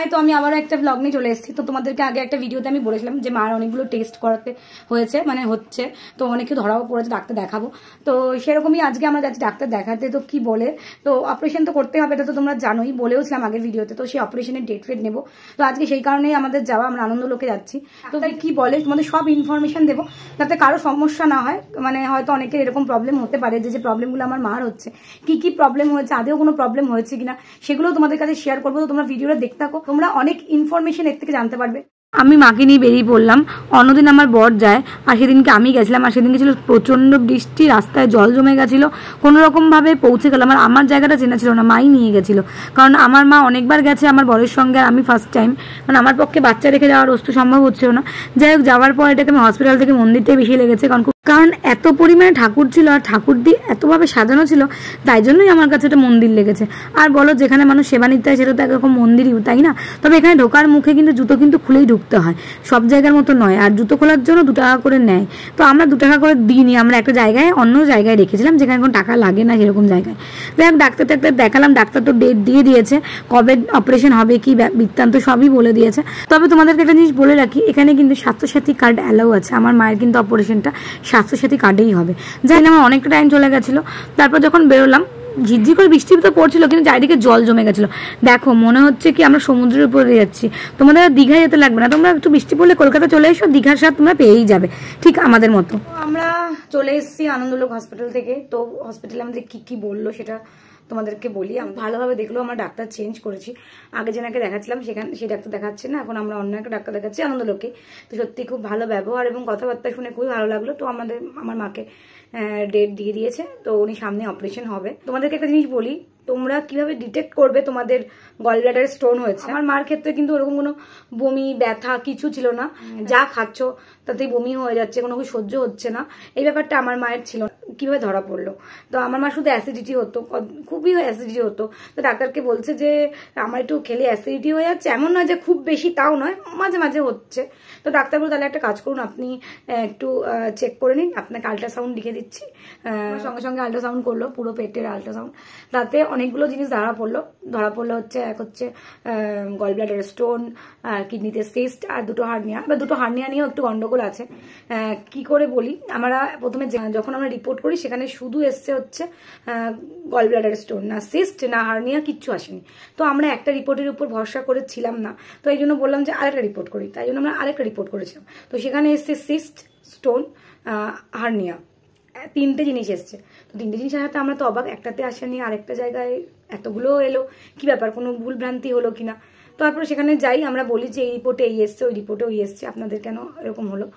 High, তো আমি আবারও একটা ব্লগ নিয়ে চলে এসেছি। তো তোমাদেরকে আগে একটা ভিডিওতে আমি বলেছিলাম যে মার অনেকগুলো টেস্ট করাতে হয়েছে, মানে হচ্ছে, তো অনেকে ধরাও পড়েছে, ডাক্তার দেখাবো। তো সেরকমই আজকে আমরা যাচ্ছি ডাক্তার দেখাতে। তো কি বলে, তো অপারেশন তো করতে হবে, এটা তো তোমরা জানোই, বলেওছিলাম আগের ভিডিওতে। তো সেই অপারেশনের ডেট ফেট নেবো। তো আজকে সেই কারণেই আমাদের যাওয়া, আমরা আনন্দলোকে যাচ্ছি। তো কি বলে তোমাদের সব ইনফরমেশন দেবো, যাতে কারো সমস্যা না হয়। মানে হয়তো অনেকের এরকম প্রবলেম হতে পারে, যে প্রবলেমগুলো আমার মার হচ্ছে, কি প্রবলেম হয়েছে, আদেও কোনো প্রবলেম হয়েছে কিনা, সেগুলো তোমাদের কাছে শেয়ার করবো। তো তোমরা ভিডিওটা দেখতে থাকো, তোমরা অনেক ইনফরমেশন এর থেকে জানতে পারবে। আমি মাকে নিয়ে বেরিয়ে পড়লাম। অন্যদিন আমার বর যায়, আর সেদিনকে আমি গেছিলাম। আর সেদিনকে ছিল প্রচণ্ড বৃষ্টি, রাস্তায় জল জমে গেছিলো। কোনো রকমভাবে পৌঁছে গেলাম। আর আমার জায়গাটা চেনা ছিল না, মাই নিয়ে গেছিলো। কারণ আমার মা অনেকবার গেছে আমার বরের সঙ্গে, আর আমি ফার্স্ট টাইম। কারণ আমার পক্ষে বাচ্চা রেখে যাওয়ার অস্ত সম্ভব হচ্ছিল না। যাই হোক, যাওয়ার পর এটাকে আমি হসপিটাল থেকে মন্দিরটাই বেশি লেগেছে। কারণ এত পরিমাণে ঠাকুর ছিল, আর ঠাকুর দিয়ে এতভাবে সাজানো ছিল, তাই জন্যই আমার কাছে এটা মন্দির লেগেছে। আর বলো, যেখানে মানুষ সেবা নিতে হয় সেটা তো একরকম মন্দিরই, তাই না? তবে এখানে ঢোকার মুখে কিন্তু জুতো কিন্তু খুলেই ঢুকতে হয়, সব জায়গার মতো নয়। আর জুতো খোলার জন্য 2 টাকা করে নেয়। তো আমরা 2 টাকা করে দিইনি, আমরা একটা জায়গায় অন্য জায়গায় রেখেছিলাম, যেখানে কোনো টাকা লাগে না সেরকম জায়গায়। যাই হোক, ডাক্তার দেখালাম। ডাক্তার তো ডেট দিয়ে দিয়েছে, কবে অপারেশন হবে কি বৃত্তান্ত সবই বলে দিয়েছে। তবে তোমাদেরকে একটা জিনিস বলে রাখি, এখানে কিন্তু স্বাস্থ্যসাথী কার্ড অ্যালাউ আছে। আমার মায়ের কিন্তু অপারেশনটা স্বাস্থ্যসাথী কার্ডেই হবে। যাই না, আমার অনেকটা টাইম চলে গেছিলো। তারপর যখন বেরোলাম, ঝিরঝি করে বৃষ্টি তো পড়ছিল, কিন্তু চারিদিকে জল জমে গেছিলো। দেখো, মনে হচ্ছে কি আমরা সমুদ্রের উপরে যাচ্ছি। তোমাদের দীঘায় যেতে লাগবে না, তোমরা একটু বৃষ্টি পড়লে কলকাতা চলে এসো, দীঘার স্বাদ তোমরা পেয়েই যাবে, ঠিক আমাদের মতো। আমরা চলে এসেছি আনন্দলোক হসপিটাল থেকে। তো হসপিটালে আমাদের কি বললো সেটা তোমাদেরকে বলি। আমি ভালোভাবে দেখলো, আমরা ডাক্তার চেঞ্জ করেছি। আগে যেনাকে দেখাচ্ছিলাম সেই ডাক্তার দেখাচ্ছে না, এখন আমরা অন্য একটা ডাক্তার দেখাচ্ছি আনন্দলোকে। তো সত্যি খুব ভালো ব্যবহার এবং কথাবার্তা শুনে খুবই ভালো লাগলো। তো আমার মাকে ডেট দিয়ে দিয়েছে, তো উনি সামনে অপারেশন হবে। তোমাদেরকে একটা জিনিস বলি, তোমরা কিভাবে ডিটেক্ট করবে তোমাদের গল ব্লাডারে স্টোন হয়েছে। আমার মার ক্ষেত্রে কিন্তু ওরকম কোনো বমি ব্যথা কিছু ছিল না। যা খাচ্ছ তাতেই বমি হয়ে যাচ্ছে, কোনো কিছু সহ্য হচ্ছে না, এই ব্যাপারটা আমার মায়ের ছিল না। কিভাবে ধরা পড়লো? তো আমার মা শুধু অ্যাসিডিটি হতো, খুবই অ্যাসিডিটি হতো। তো ডাক্তারকে বলছে যে আমার একটু খেলে অ্যাসিডিটি হয়ে যাচ্ছে, এমন নয় যে খুব বেশি, তাও নয়, মাঝে মাঝে হচ্ছে। তো ডাক্তার বলল তাহলে একটা কাজ করুন, আপনি একটু চেক করে নিন, আপনাকে আল্ট্রাসাউন্ড লিখে দিচ্ছি। সঙ্গে সঙ্গে আল্ট্রাসাউন্ড করলো, পুরো পেটের আল্ট্রাসাউন্ড। তাতে অনেকগুলো জিনিস ধরা পড়লো হচ্ছে, এক হচ্ছে গল ব্লাডার স্টোন, কিডনিতে সিস্ট, আর 2টো হার্নিয়া। বা 2টো হার্নিয়া নিয়েও একটু গন্ডগোল আছে। কি করে বলি, আমরা প্রথমে যখন আমরা রিপোর্ট করি সেখানে শুধু এসছে হচ্ছে গল ব্লাডার স্টোন, না সিস্ট না হার্নিয়া, কিচ্ছু আসেনি। তো আমরা একটা রিপোর্টের উপর ভরসা করেছিলাম না, তো এই জন্য বললাম যে আরেকটা রিপোর্ট করি। তাই জন্য আমরা আরেকটা রিপোর্ট করেছিলাম। তো সেখানে এসছে সিস্ট, স্টোন, হার্নিয়া, 3টে জিনিস এসছে। তো 3টে জিনিস আসাতে আমরা তো অবাক, একটাতে আসেনি, আরেকটা জায়গায় এতগুলো এলো, কি ব্যাপার, কোনো ভুল ভ্রান্তি হলো কিনা। তারপরে সেখানে যাই, আমরা বলি যে এই রিপোর্টে এই এসছে, ওই রিপোর্টে ওই এসছে, আপনাদের কেন এরকম হলো?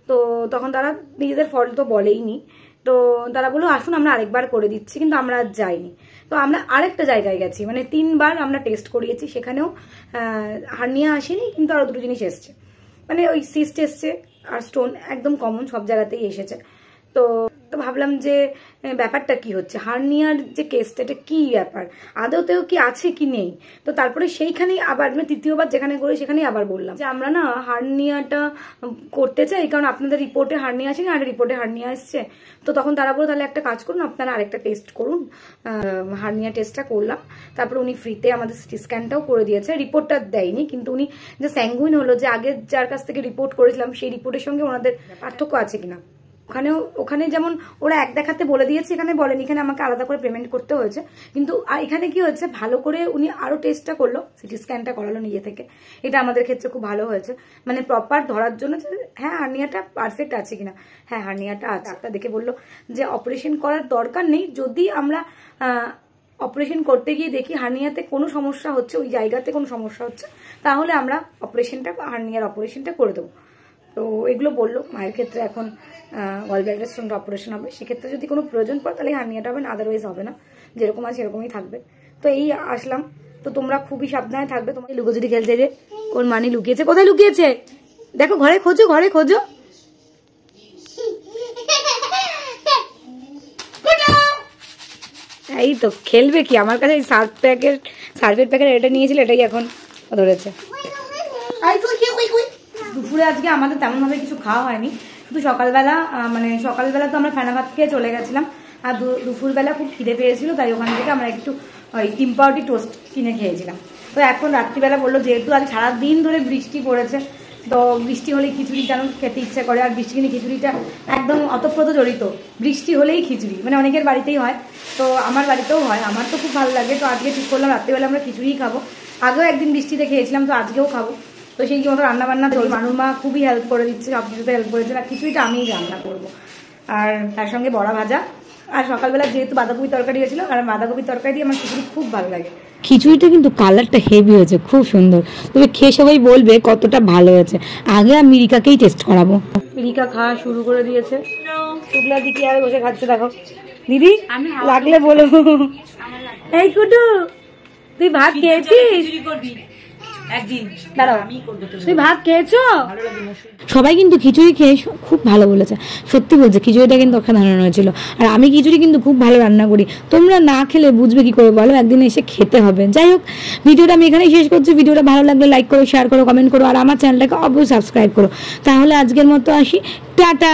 তো তখন তারা নিজেদের ফল্ট তো বলেইনি। তো তারা বললো আসুন আমরা আরেকবার করে দিচ্ছি, কিন্তু আমরা আর যাইনি। তো আমরা আরেকটা জায়গায় গেছি, মানে 3বার আমরা টেস্ট করিয়েছি, সেখানেও হার্নিয়া আসেনি, কিন্তু আরো 2টো জিনিস এসছে। মানে ওই সিস্ট এসছে আর স্টোন একদম কমন, সব জায়গাতেই এসেছে। তো ভাবলাম যে ব্যাপারটা কি হচ্ছে, হার্নিয়ার যে কেসটা, এটা কি ব্যাপার, আদতেও কি আছে কি নেই। তো তারপরে সেইখানেই আবার, মানে 3য়বার যেখানে করি সেখানেই আবার বললাম যে আমরা না হার্নিয়াটা করতে চাই, কারণ আপনাদের রিপোর্টে হার্নিয়া আসেনি, আর রিপোর্টে হার্নিয়া এসছে। তো তখন তারা বললো তাহলে একটা কাজ করুন, আপনারা আরেকটা টেস্ট করুন। হার্নিয়া টেস্টটা করলাম, তারপর উনি ফ্রিতে আমাদের সিটি স্ক্যানটাও করে দিয়েছে। রিপোর্টটা দেয়নি, কিন্তু উনি যে স্যাঙ্গুইন হলো, যে আগে যার কাছ থেকে রিপোর্ট করেছিলাম সেই রিপোর্টের সঙ্গে ওনাদের পার্থক্য আছে কিনা। ওখানে যেমন ওরা এক দেখাতে বলে দিয়েছে, এখানে বলেনি, এখানে আমাকে আলাদা করে পেমেন্ট করতে হয়েছে। কিন্তু এখানে কি হয়েছে, ভালো করে উনি আরো টেস্টটা করলো, সিটি স্ক্যানটা করালো নিজে থেকে। এটা আমাদের ক্ষেত্রে খুব ভালো হয়েছে, মানে প্রপার ধরার জন্য যে হ্যাঁ হার্নিয়াটা পারফেক্ট আছে কিনা। হ্যাঁ হার্নিয়াটা আছে। একটা দেখে বললো যে অপারেশন করার দরকার নেই, যদি আমরা অপারেশন করতে গিয়ে দেখি হার্নিয়াতে কোনো সমস্যা হচ্ছে, ওই জায়গাতে কোনো সমস্যা হচ্ছে, তাহলে আমরা হার্নিয়ার অপারেশনটা করে দেবো। তো এগুলো বললো। মায়ের ক্ষেত্রে এখন গল ব্লাডার স্টোনটা অপারেশন হবে, সেক্ষেত্রে যদি কোনো প্রয়োজন পড়ে তাহলে হার্নিয়াটা হবে না, আদারওয়াইজ হবে না, যেরকম আছে সেরকমই থাকবে। তো এই আসলাম। তো তোমরা খুবই সাবধানে থাকবে। তোমাকে লুকোচুরি খেলছে, যে ওর মানি লুকিয়েছে, কোথায় লুকিয়েছে দেখো, ঘরে খোঁজো, ঘরে খোঁজো। এই তো খেলবে কি, আমার কাছে এই সার্ফের প্যাকেট এটা নিয়েছিল, এটাই এখন ধরেছে। দুপুরে আজকে আমাদের তেমন ভাবে কিছু খাওয়া হয়নি, শুধু সকালবেলা, মানে সকালবেলা তো আমরা ফেনা ভাত খেয়ে চলে গেছিলাম, আর দুপুরবেলা খুব খিদে পেয়েছিল, তাই ওখান থেকে আমরা একটু ওই ডিম পাউরুটি টোস্ট কিনে খেয়েছিলাম। তো এখন রাত্রিবেলা বললো যেহেতু আজ সারাদিন ধরে বৃষ্টি পড়েছে, তো বৃষ্টি হলেই খিচুড়ি যেন খেতে ইচ্ছে করে। আর বৃষ্টি কিন্তু খিচুড়িটা একদম অতপ্রত জড়িত, বৃষ্টি হলেই খিচুড়ি, মানে অনেকের বাড়িতেই হয়, তো আমার বাড়িতেও হয়, আমার তো খুব ভালো লাগে। তো আজকে ঠিক করলাম রাত্রিবেলা আমরা খিচুড়িই খাবো। আগেও একদিন বৃষ্টিতে খেয়েছিলাম, তো আজকেও খাবো। তো সেই মতো রান্নাবান্না চল, মানুর মা খুবই হেল্প করে দিচ্ছে, সব কিছুতে হেল্প করেছে। আর খিচুড়িটা আমিই রান্না করবো, আর তার সঙ্গে বড়া ভাজা। আর সকালবেলা যেহেতু বাঁধাকপির তরকারি হয়েছিল, আর বাঁধাকপির তরকারি দিয়ে আমার খিচুড়ি খুব ভালো লাগে। খিচুড়িটা কিন্তু কালারটা হেভি হয়েছে, খুব সুন্দর। তবে খেয়ে সবাই বলবে কতটা ভালো হয়েছে। আগে আমি রিকাকেই টেস্ট করাবো। রিকা খাওয়া শুরু করে দিয়েছে। শুক্লা দি কি আর বসে খাচ্ছে দেখো। দিদি লাগলে বলো। এই কুটু, তুই ভাত খেয়েছিস? তুই ভাত খেয়েছো? সবাই কিন্তু খিচুড়ি খেয়ে খুব ভালো বলেছে, সত্যি বলছে খিচুড়িটা কিন্তু অসাধারণ হয়েছিল। আর আমি খিচুড়ি কিন্তু খুব ভালো রান্না করি, তোমরা না খেলে বুঝবে কি করে বলো, একদিন এসে খেতে হবে। যাই হোক, ভিডিওটা আমি এখানেই শেষ করছি। ভিডিওটা ভালো লাগলে লাইক করো, শেয়ার করো, কমেন্ট করো, আর আমার চ্যানেলটাকে অবশ্যই সাবস্ক্রাইব করো। তাহলে আজকের মতো আসি, টাটা।